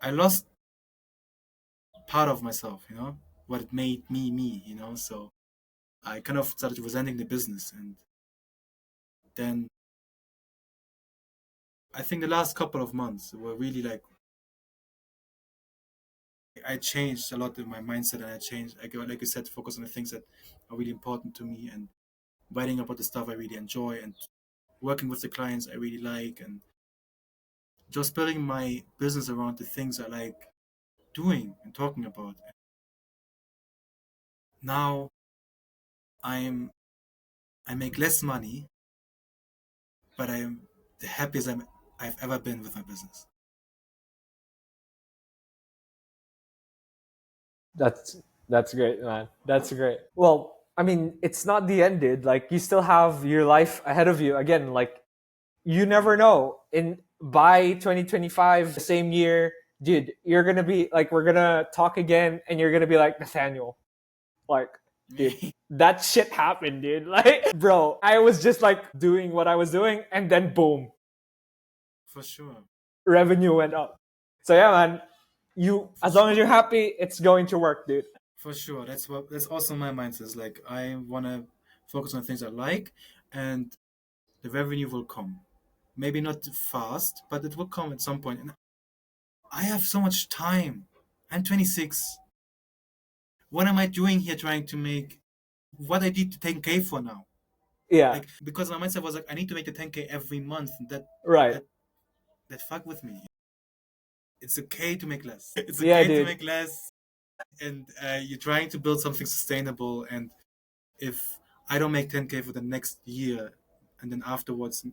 Speaker 2: I lost part of myself, what made me me. So I kind of started resenting the business, and then I think the last couple of months were really like I changed a lot in my mindset, and I changed, like I said, focus on the things that are really important to me, and writing about the stuff I really enjoy, and working with the clients I really like, and just building my business around the things I like doing and talking about. Now I'm I make less money, but I'm the happiest I've ever been with my business.
Speaker 1: That's that's great, man. That's great. Well, I mean, it's not the end, dude. Like you still have your life ahead of you. Again, like you never know. In by 2025, the same year, dude, you're gonna be like we're gonna talk again and you're gonna be like Nathaniel. Like, dude, that shit happened, dude. Like, bro, I was just like doing what I was doing and then boom,
Speaker 2: For sure.
Speaker 1: revenue went up. So yeah, man, you
Speaker 2: For
Speaker 1: as long as
Speaker 2: sure.
Speaker 1: you're happy, it's going to work, dude.
Speaker 2: For sure. That's also my mindset. Is like I wanna focus on things I like, and the revenue will come. Maybe not fast, but it will come at some point. And I have so much time. I'm 26. What am I doing here trying to make what I did to 10K for now?
Speaker 1: Yeah,
Speaker 2: Like because my mindset was like I need to make the 10K every month. And that
Speaker 1: right.
Speaker 2: that that fuck with me. It's okay to make less. It's
Speaker 1: Yeah,
Speaker 2: okay to
Speaker 1: dude.
Speaker 2: make less, and you're trying to build something sustainable. And if I don't make 10K for the next year, and then afterwards,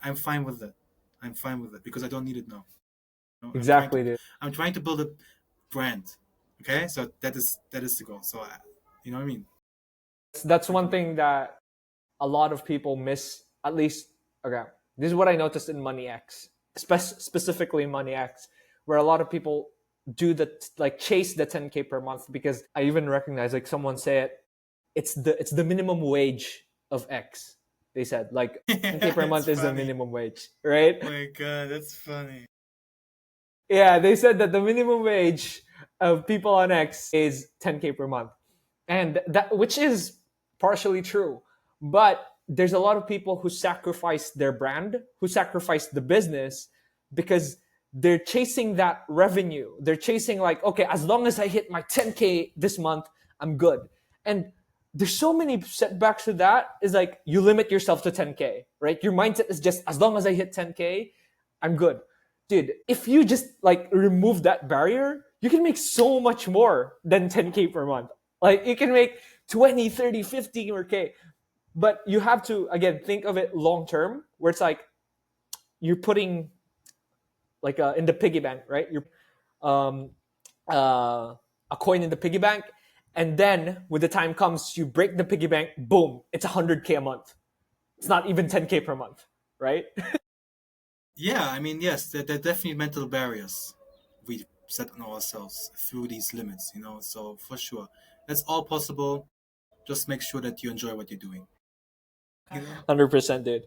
Speaker 2: I'm fine with that. I'm fine with it because I don't need it now. I'm trying to
Speaker 1: Exactly, dude.
Speaker 2: I'm trying to build a brand. Okay, so that is the goal. So you know what I mean?
Speaker 1: That's one thing that a lot of people miss. At least, okay, this is what I noticed in Money X, specifically Money X, where a lot of people do the like chase the 10K per month because I even recognize like someone said it's the minimum wage of X. They said like 10K per
Speaker 2: It's
Speaker 1: month is the
Speaker 2: funny.
Speaker 1: minimum wage, right?
Speaker 2: Oh my god, that's funny.
Speaker 1: Yeah, they said that the minimum wage of people on X is 10K per month. And that which is partially true. But there's a lot of people who sacrifice their brand, who sacrifice the business because they're chasing that revenue. They're chasing like, okay, as long as I hit my 10K this month, I'm good. And there's so many setbacks to that is like you limit yourself to 10K, right? Your mindset is just as long as I hit 10K, I'm good. Dude, if you just like remove that barrier, you can make so much more than 10K per month. Like you can make 20, 30, 50 or K. But you have to again think of it long term, where it's like you're putting like in the piggy bank, right? You're um, a coin in the piggy bank, and then when the time comes, you break the piggy bank, boom, it's 100K a month. It's not even 10K per month, right?
Speaker 2: Yeah, I mean, yes, there are definitely mental barriers we set on ourselves through these limits. So for sure, that's all possible. Just make sure that you enjoy what you're doing. You know?
Speaker 1: 100%, dude.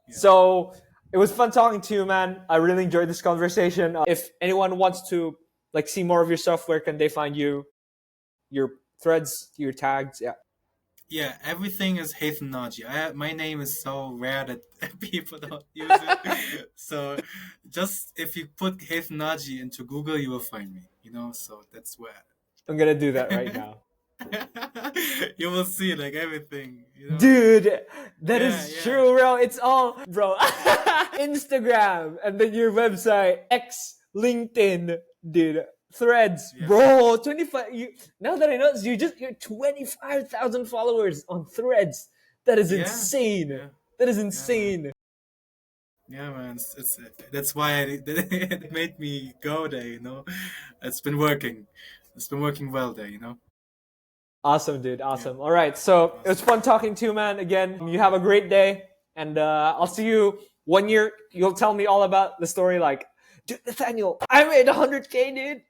Speaker 2: Yeah.
Speaker 1: So it was fun talking to you, man. I really enjoyed this conversation. If anyone wants to like see more of your stuff, where can they find you? Your threads, your tags, yeah.
Speaker 2: Yeah, everything is Heythem Naji. My name is so rare that people don't use it. So just if you put Heythem Naji into Google, you will find me. So that's where.
Speaker 1: I'm gonna do that right now.
Speaker 2: You will see like everything, you know.
Speaker 1: Dude, that
Speaker 2: Yeah,
Speaker 1: is
Speaker 2: yeah,
Speaker 1: true, bro. It's all, bro. Instagram, and then your website, X, LinkedIn, dude, Threads,
Speaker 2: yeah,
Speaker 1: bro. 25. Now that I know, you're 25,000 followers on Threads. That is
Speaker 2: yeah,
Speaker 1: insane.
Speaker 2: yeah,
Speaker 1: That is
Speaker 2: yeah, man.
Speaker 1: insane.
Speaker 2: Yeah, man. It's that's why it made me go there. You know, it's been working. It's been working well there. You know.
Speaker 1: Awesome, dude.
Speaker 2: Yeah.
Speaker 1: Awesome. All right. So it was
Speaker 2: Awesome.
Speaker 1: fun talking to you, man. Again, you have a great day, and I'll see you 1 year. You'll tell me all about the story. Like, dude, Nathaniel, I made 100K, dude.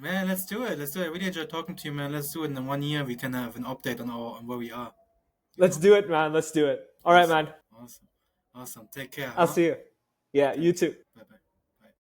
Speaker 2: Man, let's do it. Let's do it. I really enjoyed talking to you, man. Let's do it. In 1 year, we can have an update on where we are. You
Speaker 1: Let's
Speaker 2: know.
Speaker 1: do it, man. Let's do it. All right,
Speaker 2: Awesome.
Speaker 1: man.
Speaker 2: Awesome. Awesome. Take care,
Speaker 1: I'll
Speaker 2: huh?
Speaker 1: see you. Yeah,
Speaker 2: Okay.
Speaker 1: you too.
Speaker 2: Bye bye.